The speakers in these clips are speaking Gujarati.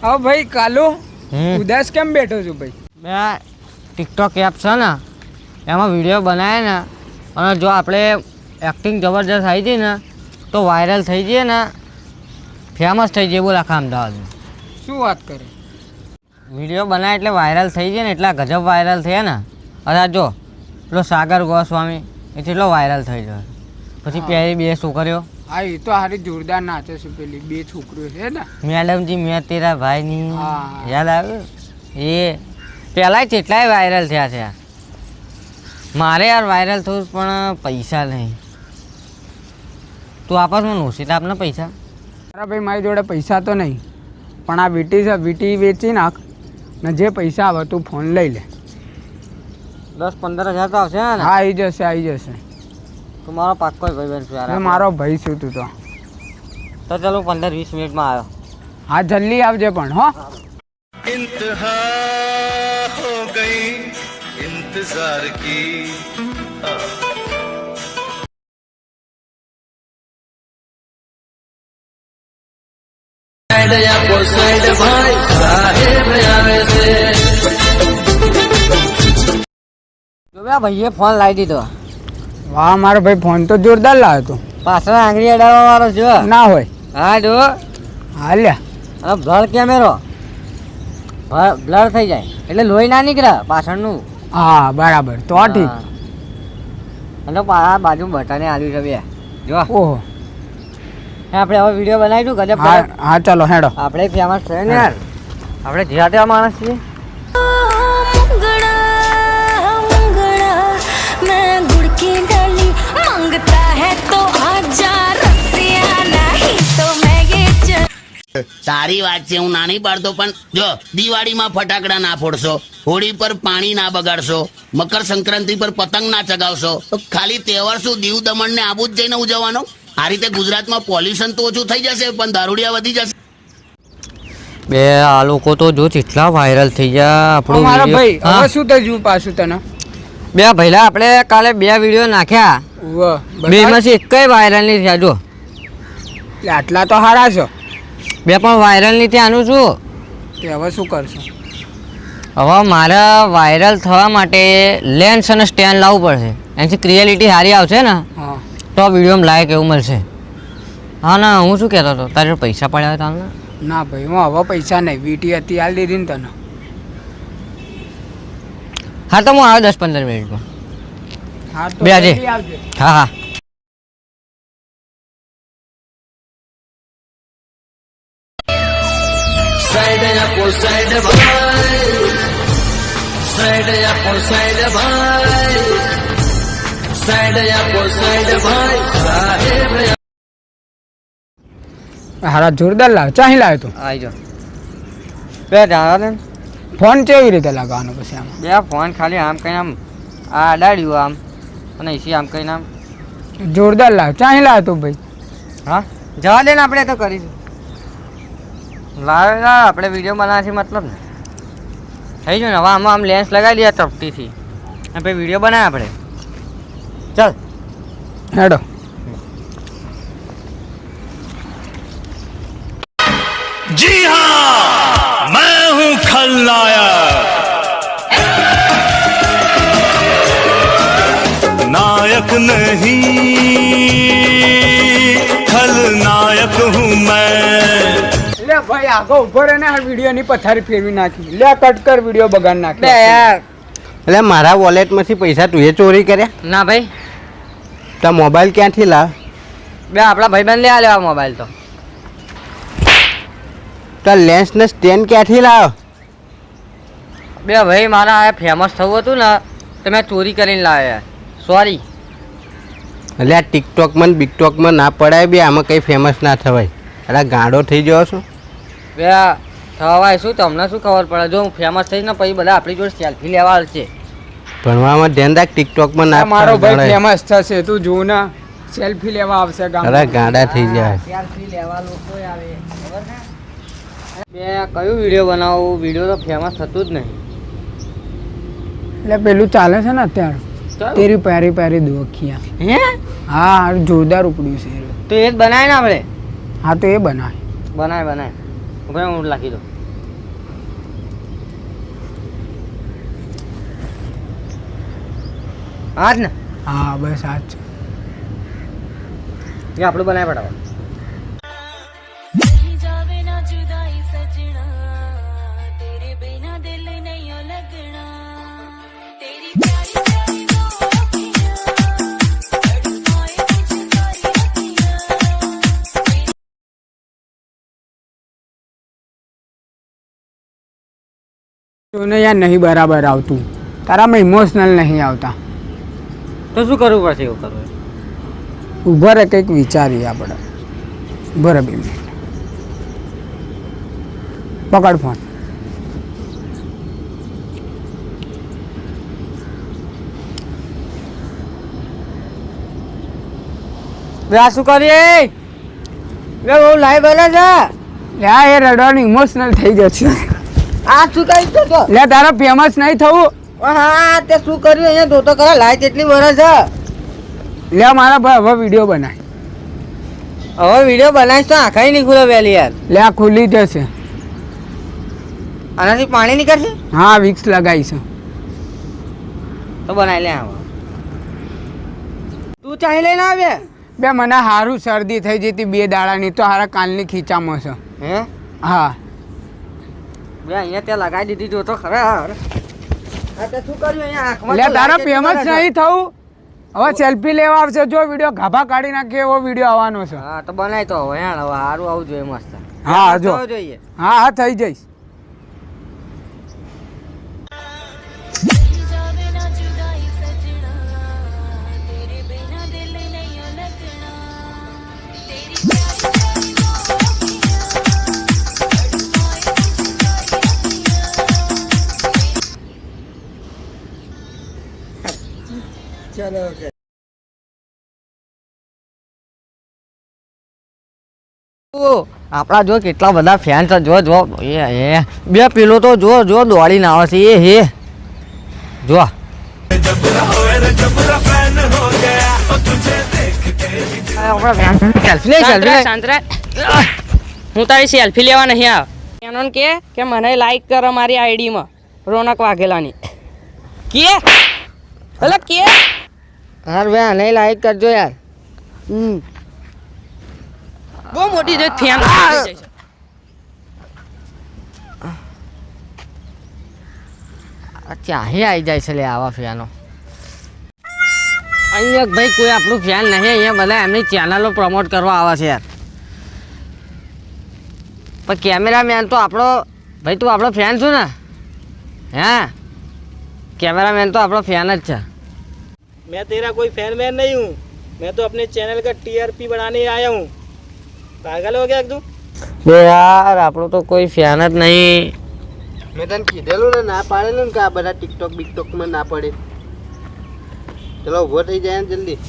હા ભાઈ કાલુ ઉદાસ કેમ બેઠો છું ભાઈ? મેં ટિકટોક એપ છે ને એમાં વિડીયો બનાવે ને અને જો આપણે એક્ટિંગ જબરજસ્ત આવી જઈએ ને તો વાયરલ થઈ જઈએ ને ફેમસ થઈ જઈએ બોલ આખા અમદાવાદમાં. શું વાત કરે? વિડીયો બનાવે એટલે વાયરલ થઈ જાય ને એટલા ગજબ વાયરલ થયા ને. અરે જો પેલો સાગર ગોસ્વામી એ કેટલો વાયરલ થઈ ગયો. પછી પહેલી બે છોકરીઓ હા એ તો હારી જોરદાર નાચે છે પેલી બે છોકરીઓ છે ને મેડમજી મેં તેરા ભાઈની હા. યાદ આવ્યું એ પહેલાં કેટલાય વાયરલ થયા છે. મારે યાર વાયરલ થયું પણ પૈસા નહીં. તું આપસ મને ઓછી આપને પૈસા. અરે ભાઈ મારી જોડે પૈસા તો નહીં પણ આ વીટી છે વીટી વેચી નાખ ને જે પૈસા આવે તું ફોન લઈ લે. 10-15 હજાર તો આવશે ને? હા આવી જશે આવી જશે. તું મારો પાક્કો ભાઈ બન છું યાર. મારો ભાઈ છું તું તો. તો ચાલો 15-20 મિનિટમાં આવ્યો. હા જલ્દી આવજે પણ હો. इंतहा हो गई इंतजार की ભાઈએ ફોન લાવી દીધો. વાહ મારો ભાઈ ફોન તો જોરદાર લાવ્યો તું. પાછળ આંગળી અડાવવા વાળો જો ના હોય. હા જો હા લ્યા. અને બ્લર કેમેરો બ્લર થઈ જાય એટલે લોહી ના નીકળે પાછળનું. હા બરાબર તો ઠીક. અને આ બાજુ બટાને આલ્યું છે બે જો. ઓહો આપણે હવે વિડીયો બનાવીશું ગજબ. હા હા ચાલો હેડો. આપણે ફેમસ છે ને યાર. આપણે જીરાટેવા માણસ છીએ. સારી વાત છે, હું ના નહીં પાડતો, પણ જો દિવાળીમાં ફટાકડા ના ફોડશો, હોળી પર પાણી ના બગાડશો, મકર સંક્રાંતિ પર પતંગ ના ચગાવશો, તો ખાલી તહેવાર શું દીવ દમણ ને આબુ જ જઈને ઉજવવાનો? આ રીતે ગુજરાતમાં પોલ્યુશન તો ઓછું થઈ જશે પણ દારૂડિયા વધી જશે. બે આ લોકો તો જો કેટલા વાયરલ થઈ ગયા. આપણો મારા ભાઈ હવે શું થયું પાછું તને? બે ભઈલા આપણે કાલે 2 વિડીયો નાખ્યા, બેમાંથી એકય વાયરલ નહીં થયા. જો આટલા તો હારા છો. બે પણ વાયરલ નહીં થયા. આનું શું? તે હવે શું કરશો? હવે મારે વાયરલ થવા માટે લેન્સ અને સ્ટેન્ડ લાવવું પડશે. એનાથી ક્રિએલિટી સારી આવશે ને હા તો વિડીયોમાં લાયક એવું મળશે. હા ના હું શું કહેતો હતો, તારે પૈસા પડ્યા હતા ને? ના ભાઈ હું હવે પૈસા નહીં, વીટી હતી હાલ દીધી ને તને. હા તો હું આવ્યો 10-15 મિનિટમાં. હા તો બે આજે. જલ્દી આવજે. હા હા साइड आपको साइड भाई साइड आपको साइड भाई साइड आपको साइड भाई साहेब હારા જોરદાર લાવ. ચાહી લાવ્યો તું? આવી જાઓ. બે જાણો ને ફોન કેવી રીતે લગાવવાનો પછી આમાં? બે ફોન ખાલી આમ કહીને આમ આ અડાડ્યું આમ અને એસી આમ કહીને આમ. જોરદાર લાવ. ચાહી લાવ્યો તું ભાઈ? હા જવા દે ને, આપણે તો કરીશું. લાવે ના આપણે વિડીયો બનાવવાથી મતલબ ને થઈ ગયું ને. હવે આમાં આમ લેન્સ લગાવી દઈએ ચપટીથી અને પછી વિડીયો બનાવે આપણે. ચાલ હેડો. जी हाँ मैं हूँ खलनायक नायक नहीं खलनायक हूँ मैं લે ભાઈ આગો ઉભો રહે ને, આ વિડીયો ની પથારી ફેરવી નાખી. લે કટ કર, વિડીયો બગાડ નાખી. બે યાર એટલે મારા વોલેટમાંથી પૈસા તું એ ચોરી કર્યા? ના ભાઈ, તો મોબાઈલ ક્યાંથી લાવ? બે આપણા ભાઈબંધ લે લેવા મોબાઈલ. તો લેન્સ ને સ્ટેન્ડ ક્યાંથી લાવ? બે ભાઈ મારા આ ફેમસ થવું હતું ને તો મેં ચોરી કરીને લાવ્યા. સોરી. એટલે આ ટિકટોકમાં ને બિકટોકમાં ના પડાય બે, આમાં કંઈ ફેમસ ના થવાય. અરે ગાંડો થઈ ગયો છું. બે થવાય શું, તમને શું ખબર પડે? જો હું ફેમસ થઈશ ને પછી બધા આપણી જોડે સેલ્ફી લેવા આવશે. ભણવામાં ધ્યાન રાખ, ટિકટોકમાં ના મારો ભાઈ પડાય. ફેમસ થશે, તું જો ને સેલ્ફી લેવા આવશે ગામમાં. અરે ગાંડા થઈ જાય. સેલ્ફી લેવા લોકો આવે ખબર છે. બે કયું વિડીયો બનાવું? વિડીયો તો ફેમસ થતું જ નહીં. એટલે પેલું ચાલે છે ને અત્યારે, તેરી પ્યારી પ્યારી દો અખિયા. હે હા જોરદાર ઉપડ્યું છે. તો એ જ બનાય ને આપણે. હા તો એ બનાય. બનાય ભાઈ હું લખી દઉં. હા જ ને હા બસ આ જ છે. એ આપણું બનાવી પડાવો. नहीं जावे ना जुदाई सजना तेरे बिना दिल नहीं ओ लगना तेरी प्यारी प्यारी दो अखियां तड़पाए तुझे सारी रतियां તોને યાર નહીં બરાબર આવતું, તારામાં ઇમોશનલ નહીં આવતા. તો શું કરવું પડશે એવું કરવું? ઊભા રહે, કંઈક વિચારીએ આપણે. ઊભા રહે 2 મિનિટ. પકડ ફોન. બે આ શું કરીએ? બે બહુ લાઈવ બોલે છે. લે આ એ રડવાનું ઇમોશનલ થઈ જશે. આ શું કરી તો લે તારે ફેમસ નહીં થવું. હા તે શું કર્યું અહીંયા જોતો ખરા લાઈટ એટલી વરસ છે. લે મારા ભાઈ હવે વિડીયો બનાય. હવે વિડીયો બનાવીશ તો આંખાઈ નહીં ખુલે વહેલી યાર. લે આ ખુલી જશે. આનાથી પાણી નીકળશે હા વિક્સ લગાવીશું. તો બનાવી લે આમાં. તું ચાહી લઈને આવે બે મને સારું શરદી થઈ જતી 2 દાડાની, તો હારા કાલની ખીચામાં છે. હે હા બે અહીંયા ત્યાં લગાવી દીધી જોતો ખરા. હા તે શું કર્યું અહીંયા આંખમાં? લે તો તારા light એટલી ફેમસ વરસ છે. નહીં થવું. હવે સેલ્ફી લેવા આવશે, જો વિડીયો ગાભા કાઢી નાખે એવો વિડીયો આવવાનો છે. હા તો બનાય તો હવે યાર હવે સારું આવું જોઈએ મસ્ત. હા, મસ્ત જો. આવવું જોઈએ. હા હા થઈ જઈશ. नहीं जावे ना जुदाई सजना तेरे बिना दिल नहीं ओ लगना तेरी प्यारी प्यारी दो अखियां तड़पाए तुझे सारी रतियां ચલો આપણા જો કેટલા બધા ફેન છે. જો જો એ બે પેલો તો જો જો દોડીને આવે છે એ હે જો. હું તારી સેલ્ફી લેવા નહીં આવ. એનો કે મને લાઈક કરો મારી આઈડીમાં રોનક વાઘેલાની કે એટલે કે હાર બે નહીં લાઈક કરજો યાર. બહુ મોટી જે ફેન થઈ જાય છે. ચાહે આવી જાય છે લે આવા ફેનો. અહીંયા ભાઈ કોઈ આપણું ફેન નહીં, અહીંયા બધા એમની ચેનલો પ્રમોટ કરવા આવે છે યાર. પણ કેમેરામેન તો આપણો ભાઈ તું આપણો ફેન છું ને? હે कैमरामैन तो अपना फैन अच्छा। मैं तेरा कोई फैन मैन नहीं हूँ, मैं तो अपने चैनल का टीआरपी बढ़ाने आया हूँ। पागल हो गया तू? बे यार આપણો તો કોઈ ફેન જ નહીં। મેં તને કીધેલું ને, ના પાડેલું ને કે આ બધા ટિકટોક બિકટોકમાં ના પડે। ચલો ઊભો થઈ જાય ને જલ્દી।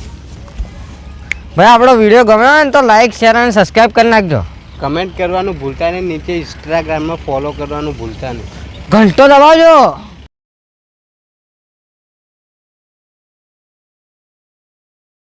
ભાઈ આપણો વિડીયો ગમ્યો હોય ને તો લાઈક શેર અને સબસ્ક્રાઇબ કરી નાખજો। કમેન્ટ કરવાનું ભૂલતા નહીં, નીચે ઇન્સ્ટાગ્રામમાં ફોલો કરવાનું ભૂલતા નહીં। ઘંટો દબાવજો।